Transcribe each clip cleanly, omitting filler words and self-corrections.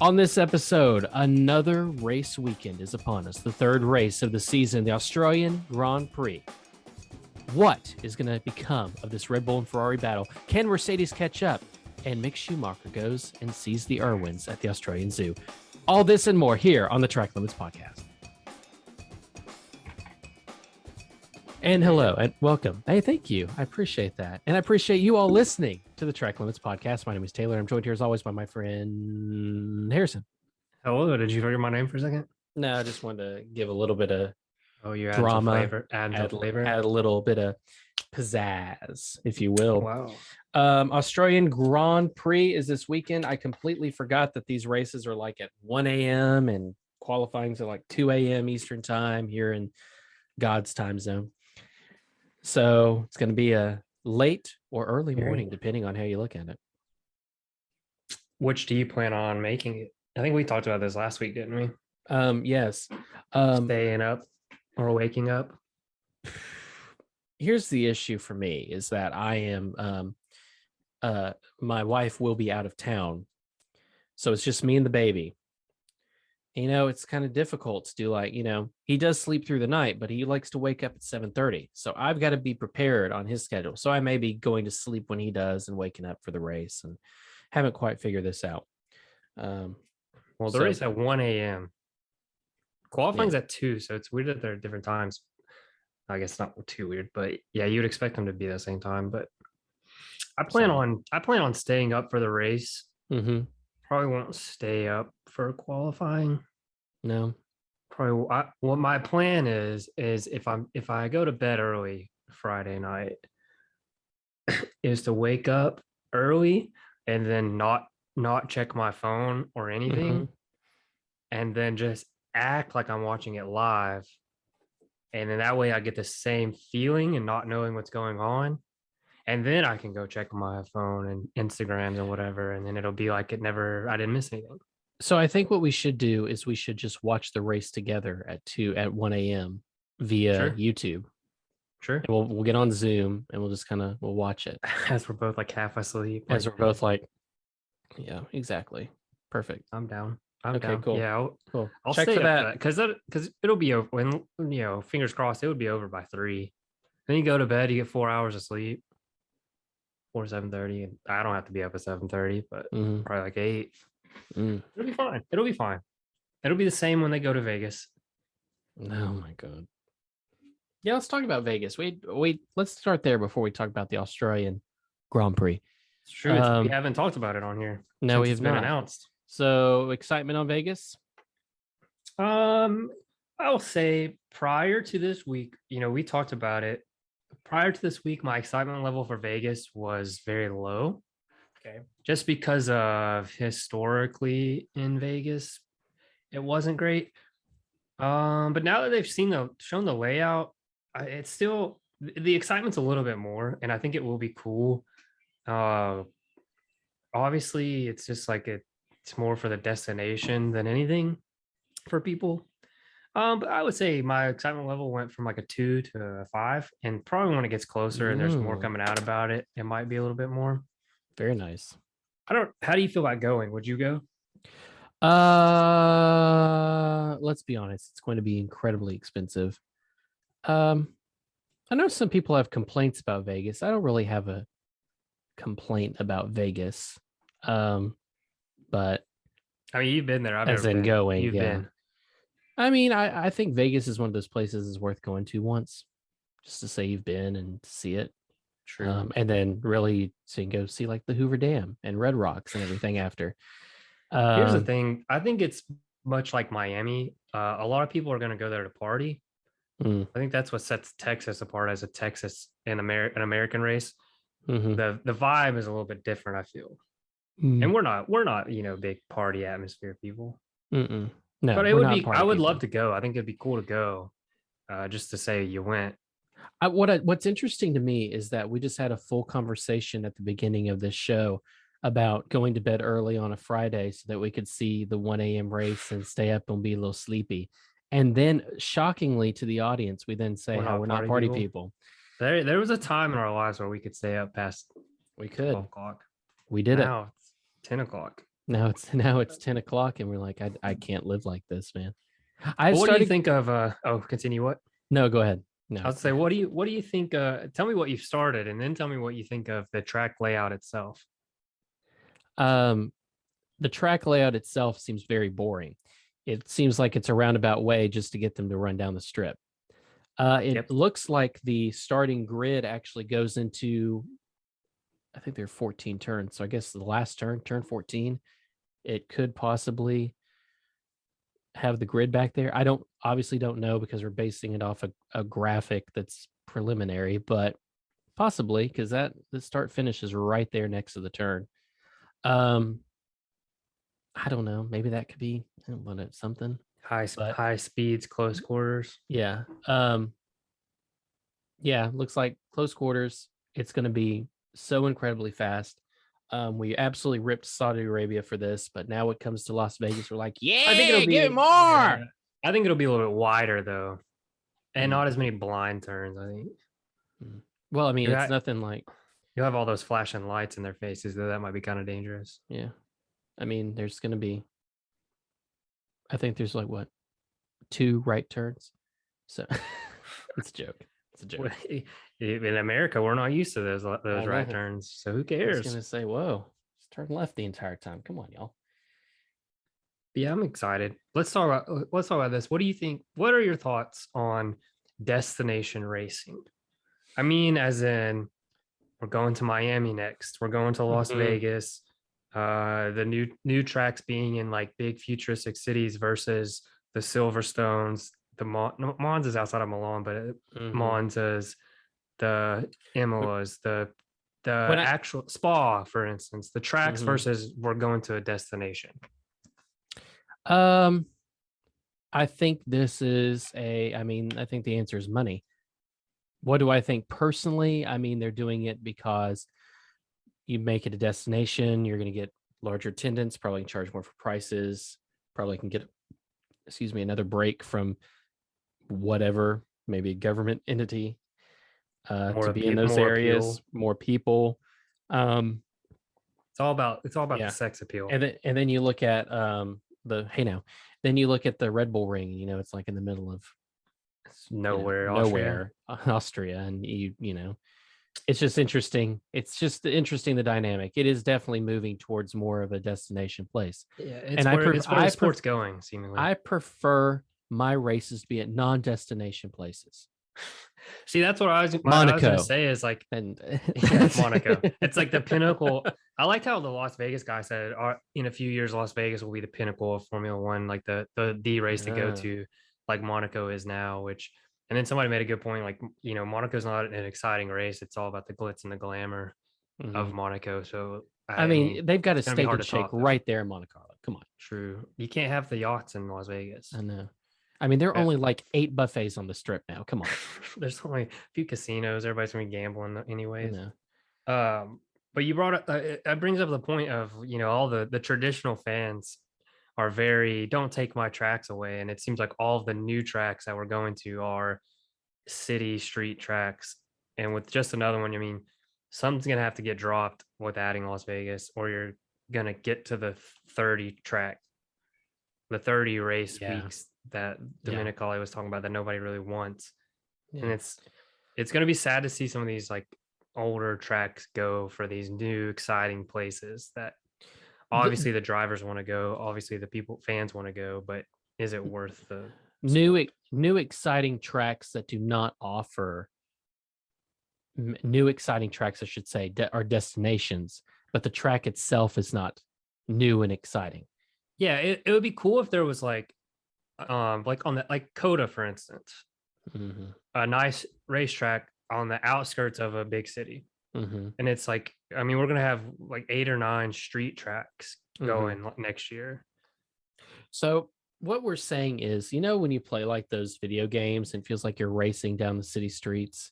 On this episode, another race weekend is upon us. The third race of the season, the Australian Grand Prix. What is going to become of this Red Bull and Ferrari battle? Can Mercedes catch up? And Mick Schumacher goes and sees the Irwins at the Australian Zoo. All this and more here on the Track Limits Podcast. And hello and welcome. Hey, thank you. I appreciate that. And I appreciate you all listening to the Track Limits Podcast. My name is Taylor. I'm joined here as always by my friend Harrison. Hello. Did you forget my name for a second? No, I just wanted to give a little bit of you drama, add a little bit of pizzazz, if you will. Wow. Australian Grand Prix is this weekend. I completely forgot that these races are like at 1 a.m. and qualifying's at like 2 a.m. Eastern time here in God's time zone. So it's going to be a late or early morning, depending on how you look at it. Which do you plan on making it? I think we talked about this last week, didn't we? Yes. Staying up or waking up. Here's the issue for me is that I am, my wife will be out of town. So it's just me and the baby. You know, it's kind of difficult to do he does sleep through the night, but he likes to wake up at 7:30. So I've got to be prepared on his schedule. So I may be going to sleep when he does and waking up for the race and haven't quite figured this out. The race at 1 a.m. Qualifying's at 2, so it's weird that they're at different times. I guess not too weird, but yeah, you'd expect them to be the same time. But I plan on staying up for the race. Mm-hmm. Probably won't stay up for qualifying. No. Probably what my plan is if I go to bed early Friday night is to wake up early and then not check my phone or anything, and then just act like I'm watching it live. And then that way I get the same feeling and not knowing what's going on. And then I can go check my phone and Instagrams and whatever. And then it'll be like I didn't miss anything. So I think what we should do is we should just watch the race together at 1 a.m. via YouTube. Sure. And we'll get on Zoom and we'll just we'll watch it. As we're both like half asleep. As we're both yeah, exactly. Perfect. I'm down. Okay, down. cool. Yeah, I'll check stay for that because it'll be over when fingers crossed it would be over by 3. Then you go to bed, you get 4 hours of sleep. 4 7:30, and I don't have to be up at 7:30, but probably like 8. It'll be fine. It'll be the same when they go to Vegas. Oh my god. Yeah, let's talk about Vegas. Let's start there before we talk about the Australian Grand Prix. It's true. We haven't talked about it on here. No, we have been not announced. So excitement on Vegas? I'll say prior to this week, we talked about it. Prior to this week, my excitement level for Vegas was very low. Okay. Just because of historically in Vegas, it wasn't great. But now that they've shown the layout, it's still the excitement's a little bit more, and I think it will be cool. Obviously, it's just it's more for the destination than anything for people. But I would say my excitement level went from like a 2 to a 5, and probably when it gets closer and there's more coming out about it, it might be a little bit more. Very nice. How do you feel about going? Would you go? Let's be honest. It's going to be incredibly expensive. I know some people have complaints about Vegas. I don't really have a complaint about Vegas. But I mean, you've been there. I've never been going. You've been. I mean, I think Vegas is one of those places is worth going to once, just to say you've been and see it. True. And then really so you can go see like the Hoover Dam and Red Rocks and everything after. Here's the thing. I think it's much like Miami. A lot of people are going to go there to party. I think that's what sets Texas apart as a Texas and an American race. The vibe is a little bit different, I feel. And we're not big party atmosphere people. No, but it would be. I would love to go. I think it'd be cool to go, just to say you went. What's interesting to me is that we just had a full conversation at the beginning of this show about going to bed early on a Friday so that we could see the 1 a.m. race and stay up and be a little sleepy. And then shockingly to the audience, we then say we're not party people. There was a time in our lives where we could stay up past 12 o'clock. We did now it's 10 o'clock. Now it's 10 o'clock, and we're like, I can't live like this, man. I've What do you started. think of continue what? No, go ahead. I No. would say what do you think tell me what you've started and then tell me what you think of the track layout itself. Um, the track layout itself seems very boring. It seems like it's a roundabout way just to get them to run down the strip. It Yep. looks like the starting grid actually goes into, I think there are 14 turns. So I guess the last turn, turn 14, it could possibly have the grid back there. I obviously don't know because we're basing it off a graphic that's preliminary, but possibly because the start finish is right there next to the turn. Um, I don't know. Maybe that could be something, but High speeds, close quarters. yeah. Yeah, looks like close quarters. It's going to be so incredibly fast. We absolutely ripped Saudi Arabia for this, but now it comes to Las Vegas. We're like, I think it'll yeah, give it be more. I think it'll be a little bit wider though, and Mm, not as many blind turns. I think mm. Well, I mean, you it's ha- nothing like, you'll have all those flashing lights in their faces, though that might be kind of dangerous. yeah. I mean, there's going to be, I think there's like what, two right turns. So it's a joke. It's a joke. In America, we're not used to I those know. right turns, so who I was going cares? to say, whoa, just turn left the entire time. Come on, y'all. Yeah, I'm excited. Let's talk about this. What do you think? What are your thoughts on destination racing? I mean, as in, we're going to Miami next. We're going to Las Mhm. Vegas. The new tracks being in like big futuristic cities versus the Silverstones, the no, Monza's outside of Milan, but Mhm. Monza's, the Imolas, the When I, actual Spa, for instance, the tracks mhm. versus we're going to a destination. um, I think this is I mean, I think the answer is money. What do I think personally? I mean, they're doing it because you make it a destination, you're going to get larger attendance, probably can charge more for prices, probably can get, excuse me, another break from whatever, maybe a government entity to be in those More areas, appeal. more people. Um, It's all about the yeah. sex appeal. And then you look at hey now, then you look at the Red Bull Ring, it's like in the middle of Nowhere, Austria. nowhere, Austria, and it's just interesting. It's just interesting the dynamic. It is definitely moving towards more of a destination place, Yeah, and it's where the sport's going, seemingly. I prefer my races to be at non-destination places. See, that's what I was gonna Monaco say is like, and yes, Monaco. It's like the pinnacle. I liked how the Las Vegas guy said, in a few years, Las Vegas will be the pinnacle of Formula One, like the race to go uh, to, like Monaco is now. Which, and then somebody made a good point, like Monaco's not an exciting race. It's all about the glitz and the glamour of mhm. Monaco. So I I mean, mean, they've got a it's gonna be steak hard and to shake top though. right there in Monte Carlo. Come on. True, you can't have the yachts in Las Vegas. I know. I mean, there are Yeah. only like 8 buffets on the strip now. Come on. There's only a few casinos. Everybody's gonna be gambling I anyways. know. But you brought up that brings up the point of all the traditional fans are very don't take my tracks away, and it seems like all of the new tracks that we're going to are city street tracks. And with just another one, I mean, something's gonna have to get dropped with adding Las Vegas, or you're gonna get to the 30 track, the 30 race Yeah. weeks that Yeah. Dominicali was talking about that nobody really wants. And Yeah. it's going to be sad to see some of these like older tracks go for these new exciting places that The obviously the drivers want to go, obviously the people fans want to go, but is it worth the new sport? new exciting tracks that do not offer new exciting tracks, I should say, are destinations, but the track itself is not new and exciting. Yeah, it would be cool if there was like on the like Coda, for instance, Mm-hmm. a nice racetrack on the outskirts of a big city. Mm-hmm. And it's like, I mean, we're gonna have like 8 or 9 street tracks Mm-hmm. going next year. So what we're saying is, when you play like those video games and it feels like you're racing down the city streets.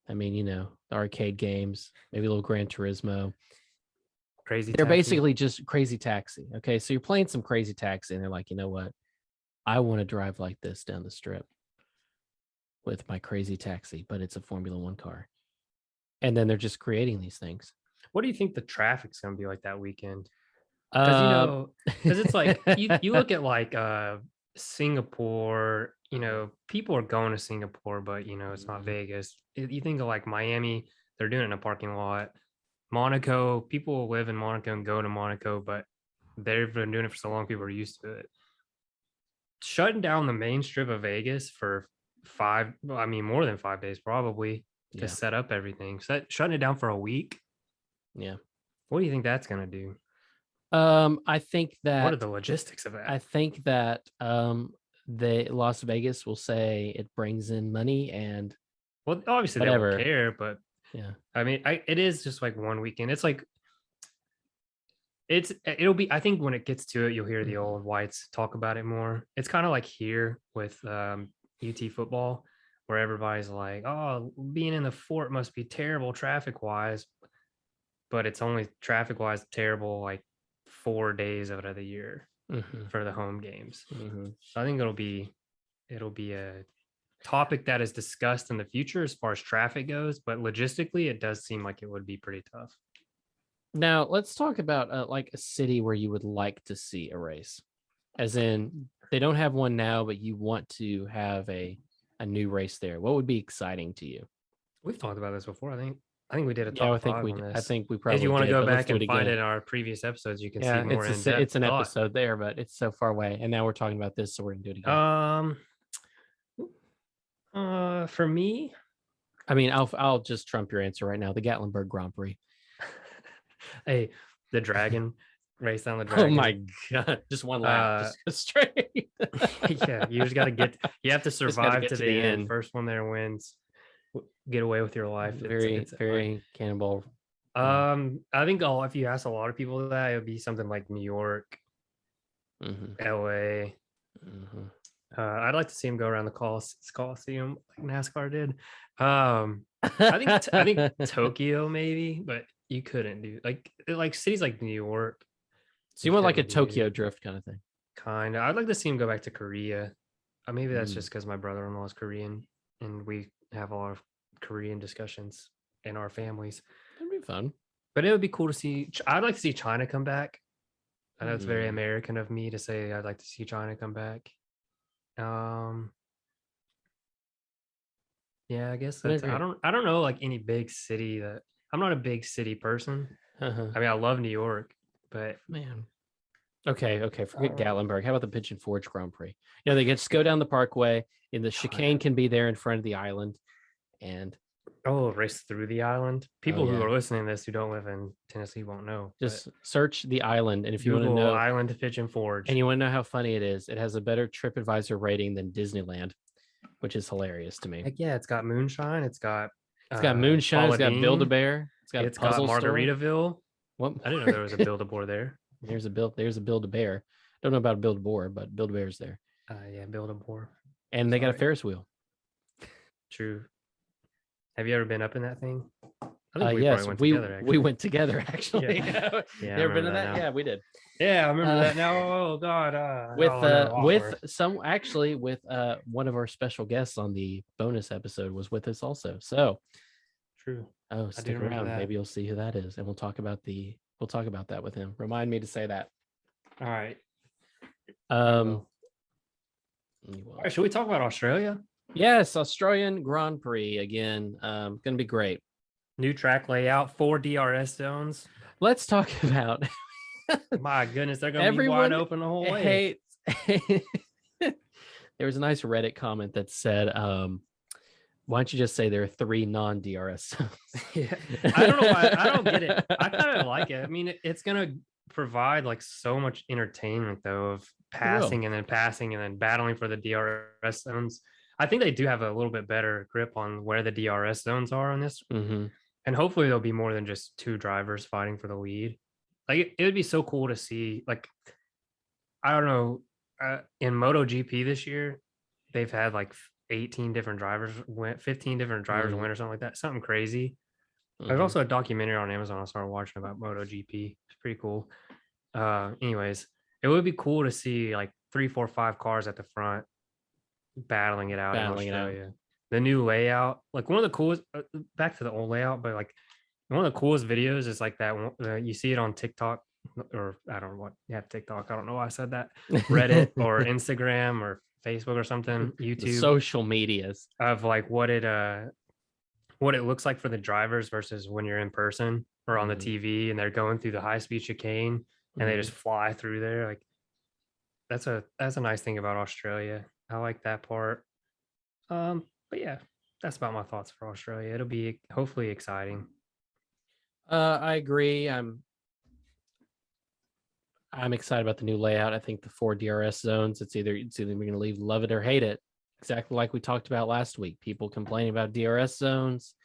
I mean, the arcade games, maybe a little Gran Turismo. Crazy They're taxi. basically just Crazy Taxi. Okay, so you're playing some Crazy Taxi, and they're like, you know what? I want to drive like this down the strip with my Crazy Taxi, but it's a Formula One car. And then they're just creating these things. What do you think the traffic's gonna be like that weekend? Because Um, because it's like you look at like Singapore, people are going to Singapore, but it's not Mhm. Vegas. You think of like Miami, they're doing it in a parking lot. Monaco, people live in Monaco and go to Monaco, but they've been doing it for so long, people are used to it. Shutting down the main strip of Vegas for well, I mean more than 5 days probably to Yeah, set up everything. Shutting it down for a week. yeah. What do you think that's gonna do? I think What are that the logistics of I that? think that the Las Vegas will say it brings in money and Well, obviously they won't whatever. care, but Yeah. I mean, it is just like one weekend. It's like it'll be. I think when it gets to it, you'll hear the Mhm. old whites talk about it more. It's kind of like here with UT football, where everybody's like, "Oh, being in the fort must be terrible traffic wise," but it's only traffic wise terrible like 4 days out of the year Mhm. for the home games. Mhm. So I think it'll be a topic that is discussed in the future as far as traffic goes, but logistically, it does seem like it would be pretty tough. Now let's talk about like a city where you would like to see a race, as in they don't have one now, but you want to have a new race there. What would be exciting to you? We've talked about this before. I think we did a Yeah, top five on I this. think we If you probably want to did, go but let's back do it and find it again. in our previous episodes, you can see Yeah, more in depth it's an thought. episode there, but it's so far away, and now we're talking about this, so we're gonna do it again. Um, for me, I mean, I'll just trump your answer right now. The Gatlinburg Grand Prix. hey, the dragon race down the Oh dragon. my god! Just one lap, Uh, just go straight. yeah, you just got to get. You have to Just got to survive get to to the the end. end. First one there wins. Get away with your life. Very, It's like very cannonball. Yeah. I think if you ask a lot of people that, it would be something like New York, Hmm. LA. Hmm. I'd like to see him go around the Coliseum like NASCAR did. I think Tokyo maybe, but you couldn't do like cities like New York. So You you want like a couldn't do Tokyo drift kind of thing? kind of. I'd like to see him go back to Korea. Maybe that's Mm, just because my brother-in-law is Korean, and we have a lot of Korean discussions in our families. that'd be fun. But it would be cool to see. I'd like to see China come back. I know it's very Mm. American of me to say I'd like to see China come back. Um, yeah, I guess I that's agree. I don't know like any big city that I'm not a big city person. Uh-huh. I mean, I love New York, but Man. Okay, okay. I Forget don't know. Gatlinburg. How about the Pigeon Forge Grand Prix? They just go down the parkway, and the God. chicane can be there in front of the island. And Oh, race through the island. oh People who yeah, are listening to this who don't live in Tennessee won't know, but just search the island, and if you want to Google know, Island Pigeon and Forge. you want to know how funny it is, it has a better TripAdvisor rating than Disneyland, which is hilarious to me. Heck yeah, it's got moonshine, it's got It's got moonshine. It's got Build a Paula, Bear. It's got a it's got puzzle store. Margaritaville. What I didn't know more? there was a Build-A-Boar there. There's a Build a Bear. Don't know about a Build a Boar, but Build a Bear's there, Yeah, Build-A-Boar. and they got a Sorry. Ferris wheel. True. Have you ever been up in that thing? I think we probably Yes, went we together we actually. went together actually. Yeah. You Yeah, I ever been remember to that that? now. Yeah, we did. Yeah, I remember Uh, that now. Oh God. with Oh no, with awkward. some actually with one of our special guests on the bonus episode was with us also. So True. I do stick remember around. that. Maybe you'll see who that is, and we'll talk about that with him. Remind me to say that. All right. I Um, will. All right, should we talk about Australia? yes, Australian Grand Prix again. Gonna be great. New track layout, 4 DRS zones. Let's talk about My goodness, they're gonna be wide everyone open the whole way. hates. There was a nice Reddit comment that said, why don't you just say there are 3 non-DRS zones? Yeah. I don't know why. I don't get it. I kind of like it. I mean, it's gonna provide like so much entertainment though of Will. passing and then battling for the DRS zones. I think they do have a little bit better grip on where the DRS zones are on this, Mm-hmm. and hopefully there'll be more than just two drivers fighting for the lead. Like it would be so cool to see. Like I don't know, in MotoGP this year, they've had like 18 different drivers win, 15 different drivers Mm-hmm. win or something like that. Something crazy. There's Mm-hmm. also a documentary on Amazon I started watching about MotoGP. It's pretty cool. Anyways, it would be cool to see like 3, 4, 5 cars at the front battling it out in Battling it out. Australia. The new layout, like one of the coolest, back to the old layout, but like one of the coolest videos is like that one, you see it on TikTok. or I don't know what, yeah, TikTok. I don't know why I said that. Reddit or Instagram or Facebook or something, The YouTube, social medias. of like what it looks like for the drivers versus when you're in person or on the Mhm. TV and they're going through the high speed chicane and they just Mhm. fly through there. Like that's a nice thing about Australia. I like that part. But yeah, that's about my thoughts for Australia. It'll be hopefully exciting. I agree. I'm excited about the new layout. I think the 4 DRS zones. It's either we're going to leave, love it or hate it. Exactly like we talked about last week. People complaining about DRS zones.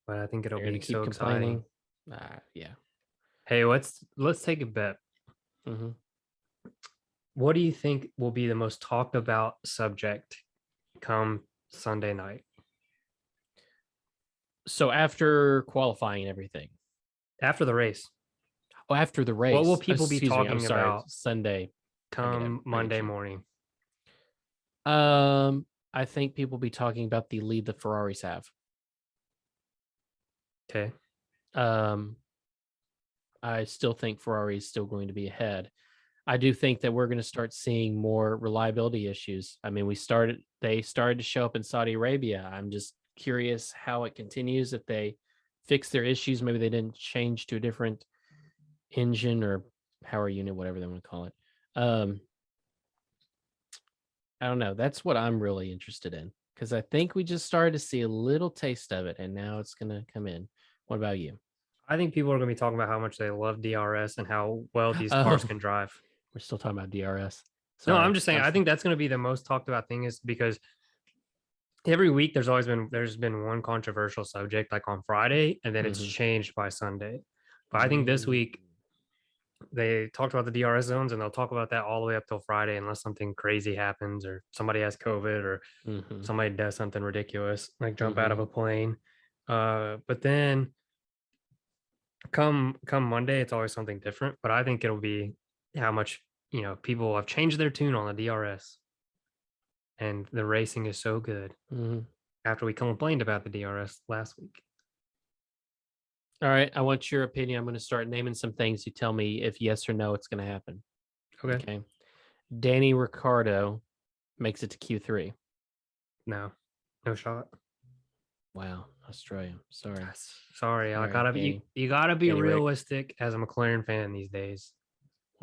But I think it'll They're going to be keep so exciting. complaining. Yeah. Hey, let's take a bet. Hmm. What do you think will be the most talked about subject come Sunday night So after qualifying and everything, after the race? after the What will race, people be excuse me, I'm talking sorry, about Sunday. come I get Monday you. morning? I think people will be talking about the lead the Ferraris have. Okay. Um, I still think Ferrari is still going to be ahead. I do think that we're going to start seeing more reliability issues. I mean, they started to show up in Saudi Arabia. I'm just curious how it continues. If they fix their issues, maybe they didn't change to a different engine or power unit, whatever they want to call it. I don't know. That's what I'm really interested in because I think we just started to see a little taste of it and now it's going to come in. What about you? I think people are going to be talking about how much they love DRS and how well these cars Oh, can drive. we're still talking about DRS. No, I'm Sorry. just saying I think that's going to be the most talked about thing, is because every week there's been one controversial subject like on Friday and then it's Mhm. changed by Sunday. But I think this Mm. week they talked about the DRS zones and they'll talk about that all the way up till Friday unless something crazy happens or somebody has COVID or Mhm. somebody does something ridiculous like jump out of Mhm. a plane. But then come Monday, it's always something different. But I think it'll be how much people have changed their tune on the DRS, and the racing is so good Mhm. after we complained about the DRS last week. All right. I want your opinion. I'm going to start naming some things. You tell me if yes or no it's going to happen. Okay. Okay. Danny Ricciardo makes it to Q3. No, no shot. Wow. Australia. Sorry. Sorry, I Sorry, gotta be Danny. you gotta be Danny Rick. realistic as a McLaren fan these days.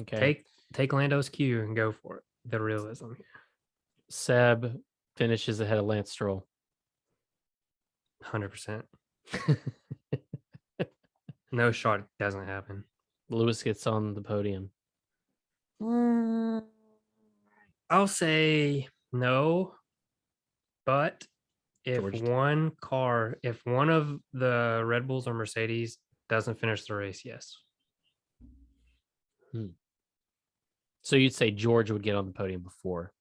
Okay. Take Lando's cue and go for it. The realism here. Seb finishes ahead of Lance Stroll. 100%. No shot doesn't happen. Lewis gets on the podium. I'll say no, but if George. if one of the Red Bulls or Mercedes doesn't finish the race, yes. So you'd say George would get on the podium before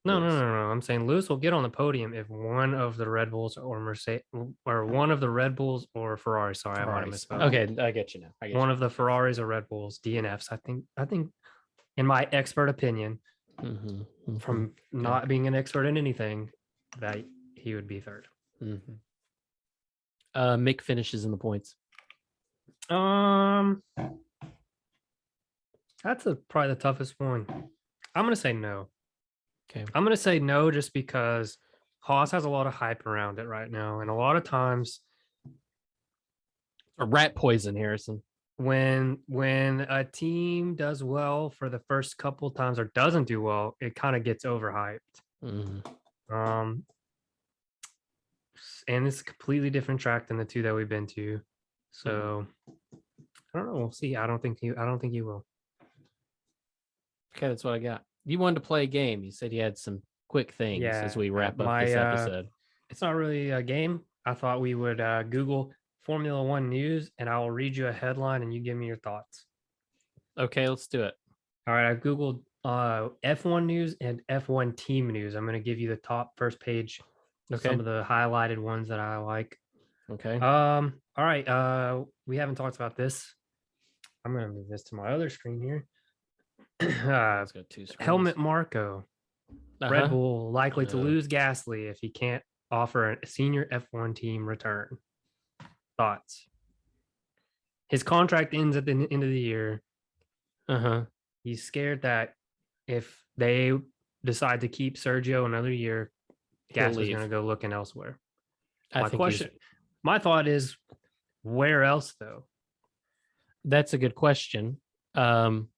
No, no, Lewis. no, no. I'm saying Lewis will get on the podium if one of the Red Bulls or Mercedes or one of the Red Bulls or Ferrari. Sorry, I might have Ferraris. misspoke. Okay, I get you now. One of the Ferraris or Red Bulls, DNFs. I think, in my expert opinion, Mm-hmm, mm-hmm. from Okay. not being an expert in anything, that he would be third. Mm-hmm. Mick finishes in the points. Um, that's probably the toughest one. I'm gonna say no. Okay. I'm gonna say no just because Haas has a lot of hype around it right now, and a lot of times A rat poison, Harrison. when a team does well for the first couple times or doesn't do well, it kind of gets overhyped. Mm-hmm. Um, and it's a completely different track than the two that we've been to. So I don't know. We'll see. I don't think you will. Okay, that's what I got. You wanted to play a game. You said you had some quick things as Yeah, we wrap up my this episode. it's not really a game. I thought we would Google Formula One news, and I will read you a headline, and you give me your thoughts. Okay, let's do it. All right, I googled F1 news and F1 team news. I'm going to give you the top first page, Okay. some of the highlighted ones that I like. Okay. All right. We haven't talked about this. I'm going to move this to my other screen here. Let's go 2 screens. Helmet Marco. Red Uh-huh. Bull likely to lose Gasly if he can't offer a senior F1 team return. Thoughts? His contract ends at the end of the year. Uh-huh. He's scared that if they decide to keep Sergio another year, He'll Gas is going to leave. go looking elsewhere. I My think he's question, my thought is, where else though? that's a good question. Um,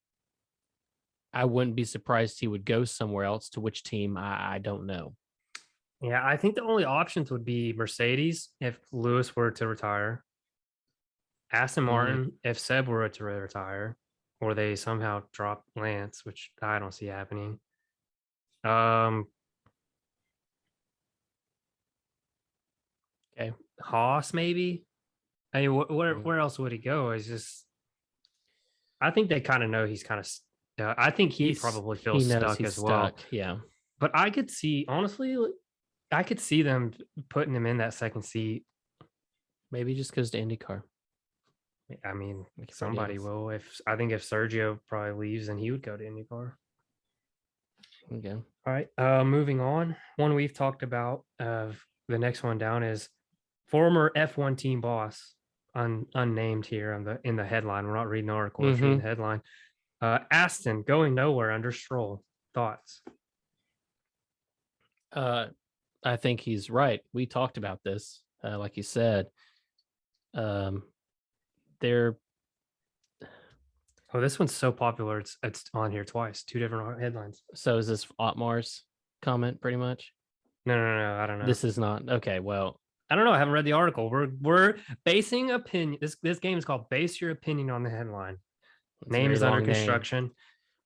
I wouldn't be surprised he would go somewhere else. To which team? I don't know. Yeah, I think the only options would be Mercedes if Lewis were to retire, Aston Mm, Martin if Seb were to retire, or they somehow drop Lance, which I don't see happening. Um, okay. Haas maybe. I mean, Mm. where else would he go? It's just I think they kind of know he's kind of. I think he probably He feels knows stuck he's as well. stuck. Yeah. But I could see honestly, I could see them putting him in that second seat. Maybe he just goes to IndyCar. I mean, Make it pretty somebody else. will. If I think if Sergio probably leaves, then he would go to IndyCar. Okay. All right. Moving on. One we've talked about. The next one down is former F1 team boss, unnamed here on the in the headline. We're not reading the article. We're just reading Mm-hmm. the headline. Aston going nowhere under Stroll. Thoughts? I think he's right. We talked about this, like you said. Um, they're Oh, this one's so popular. It's on here twice. Two different headlines. so is this Otmar's comment pretty much? No. I don't know. This is not okay. Well, I don't know. I haven't read the article. We're basing opinion. This game is called Base Your Opinion on the Headline. it's a Name very is under long name. construction,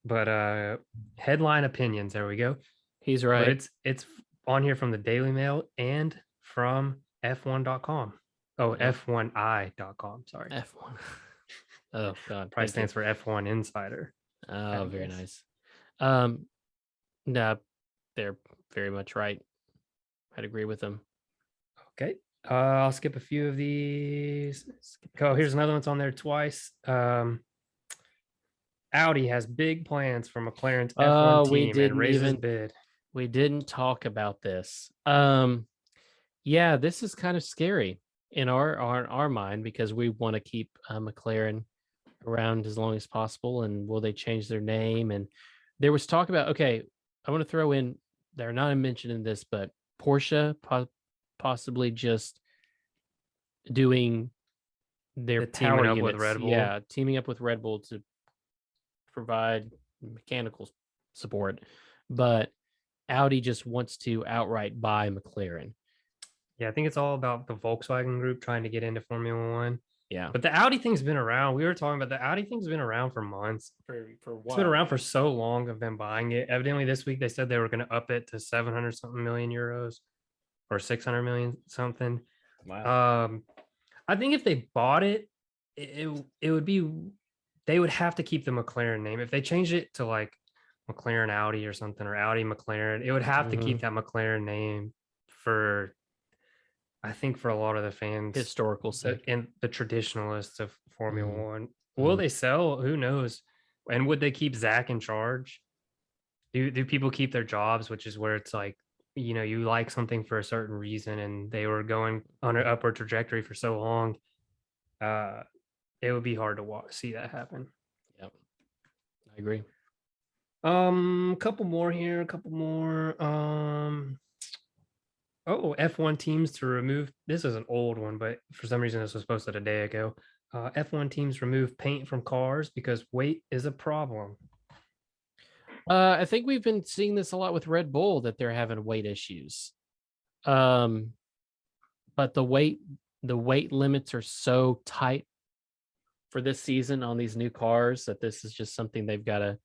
but headline opinions. There we go. He's But right. it's on here from the Daily Mail and from F1.com. Oh, Yep. F1i.com. Sorry. F1. Oh God, Probably thank you. stands for F1 Insider. Oh, I very guess. nice. No, they're very much right. I'd agree with them. Okay. I'll skip a few of these. Oh, here's another one's on there twice. Audi has big plans for McLaren's F1 We team and didn't raises even bid. we didn't talk about this. Yeah, this is kind of scary in our mind because we want to keep McLaren around as long as possible. And will they change their name? And there was talk about, okay, I want to throw in, they're not mentioned in this, but Porsche possibly just doing their The teaming power up with units. Red Bull. Yeah, teaming up with Red Bull to provide mechanical support. But Audi just wants to outright buy McLaren. Yeah, I think it's all about the Volkswagen group trying to get into Formula One. Yeah. But the Audi thing's been around. We were talking about the Audi thing's been around for months. For It's been what? around for so long of them buying it. Evidently, this week they said they were going to up it to 700 something million euros or 600 million something. Wow. I think if they bought it, it would be they would have to keep the McLaren name. If they changed it to like McLaren Audi or something or Audi McLaren, it would have to keep that McLaren name for I think for a lot of the fans Historical sake. and the traditionalists of Formula Mhm. One. Will Mhm. they sell? Who knows? And would they keep Zach in charge? Do people keep their jobs, which is where it's like, you like something for a certain reason and they were going on an upward trajectory for so long. It would be hard to see that happen. Yep. I agree. A couple more here, a couple more. F1 teams to remove. This is an old one, but for some reason this was posted a day ago. F1 teams remove paint from cars because weight is a problem. I think we've been seeing this a lot with Red Bull that they're having weight issues. But the weight limits are so tight for this season on these new cars that this is just something they've got to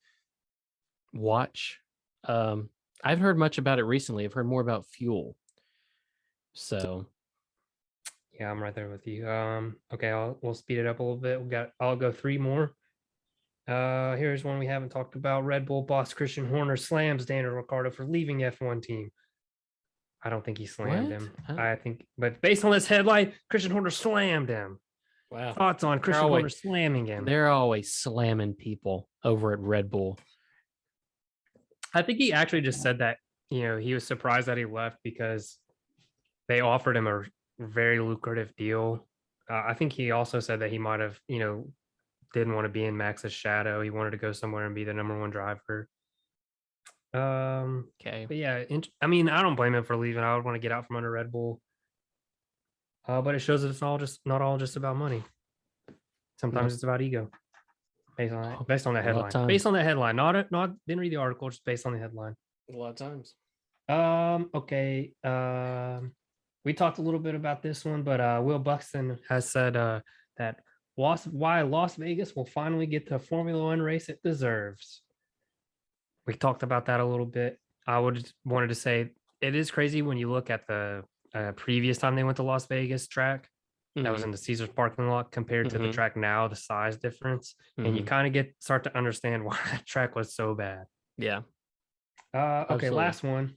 watch. I've heard much about it recently. I've heard more about fuel. So Yeah, I'm right there with you. Okay, we'll speed it up a little bit. I'll go three more. Here's one we haven't talked about. Red Bull boss Christian Horner slams Daniel Ricciardo for leaving F1 team. I don't think he slammed him. I think, but based on this headline, Christian Horner slammed him. Wow. Thoughts on Christian Horner slamming him? They're always slamming people over at Red Bull. I think he actually just said that, he was surprised that he left because they offered him a very lucrative deal. I think he also said that he might have, didn't want to be in Max's shadow. He wanted to go somewhere and be the number one driver. Okay. But yeah, I mean, I don't blame him for leaving. I would want to get out from under Red Bull. But it shows that it's not all just about money. Sometimes it's about ego. Based on that, based on that headline. Based on that headline. Not didn't read the article, just based on the headline. A lot of times. Okay. We talked a little bit about this one, but Will Buxton has said that why Las Vegas will finally get the Formula One race it deserves. We talked about that a little bit. I wanted to say it is crazy when you look at the previous time they went to Las Vegas track. That was in the Caesars parking lot compared to the track now, the size difference. And you kind of start to understand why that track was so bad. Yeah. Okay, Absolutely. last one.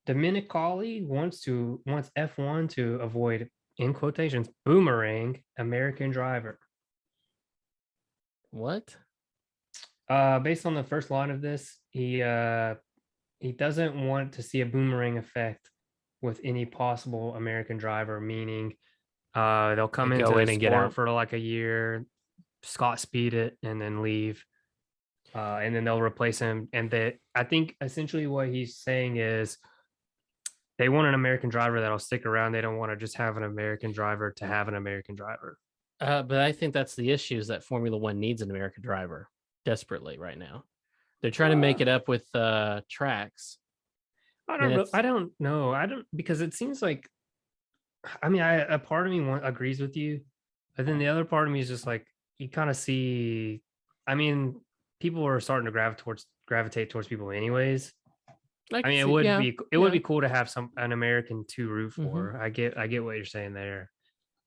Dominicali wants F1 to avoid, in quotations, boomerang American driver. What? Based on the first line of this, he doesn't want to see a boomerang effect with any possible American driver, meaning they'll come into the and get out for like a year, Scott speed it, and then leave. And then they'll replace him. And I think essentially what he's saying is they want an American driver that'll stick around. They don't want to just have an American driver to have an American driver. But I think that's the issue, is that Formula One needs an American driver desperately right now. They're trying to make it up with tracks. I don't know. Because it seems like, I mean, a part of me agrees with you, but then the other part of me is just like, you kind of see, I mean, people are starting to gravitate towards people anyways. I mean, it would be cool to have an American to root for. I get what you're saying there,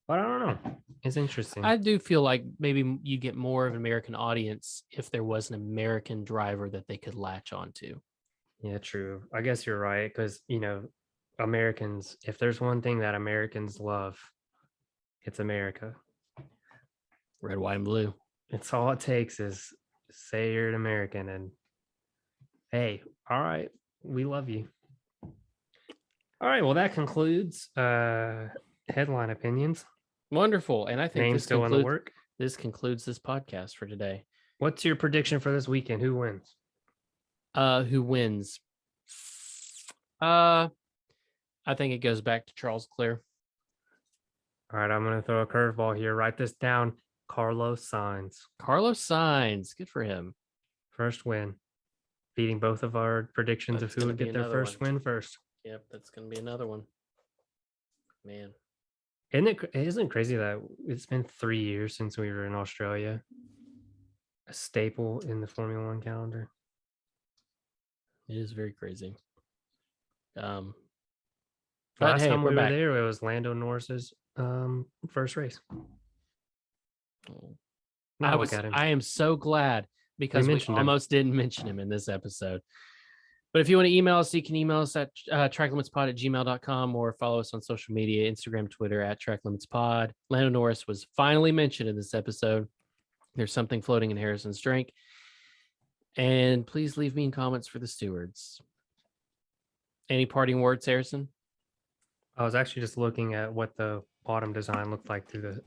but I don't know. It's interesting. I do feel like maybe you get more of an American audience if there was an American driver that they could latch onto. Yeah, true. I guess you're right, because Americans, if there's one thing that Americans love, it's America. Red, white, and blue. It's all it takes is say you're an American and hey, all right, we love you. All right, well, that concludes headline opinions. Wonderful. And I think this concludes this podcast for today. What's your prediction for this weekend? Who wins? Who wins? I think it goes back to Charles Leclerc. All right, I'm going to throw a curveball here. Write this down. Carlos Sainz. Good for him. First win. Beating both of our predictions of who would get their first win first. Yep, that's going to be another one. Man. Isn't it crazy that it's been 3 years since we were in Australia? A staple in the Formula One calendar. It is very crazy. Last time we were there, it was Lando Norris's first race. I am so glad, because we almost didn't mention him in this episode. But if you want to email us, you can email us at tracklimitspod@gmail.com, or follow us on social media, Instagram, Twitter @tracklimitspod. Lando Norris was finally mentioned in this episode. There's something floating in Harrison's drink. And please leave me in comments for the stewards. Any parting words, Harrison? I was actually just looking at what the bottom design looked like through the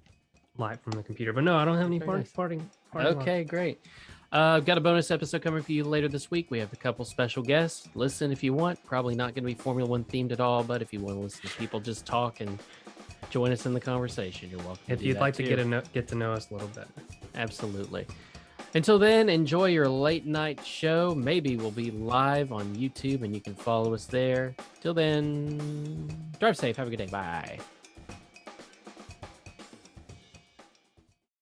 light from the computer, but no, I don't have any parting. Okay, great. I've got a bonus episode coming for you later this week. We have a couple special guests. Listen if you want. Probably not going to be Formula One themed at all, but if you want to listen to people just talk and join us in the conversation, you're welcome. If you'd like to get to know us a little bit. Absolutely. Until then, enjoy your late night show. Maybe we'll be live on YouTube and you can follow us there. Till then, drive safe. Have a good day. Bye.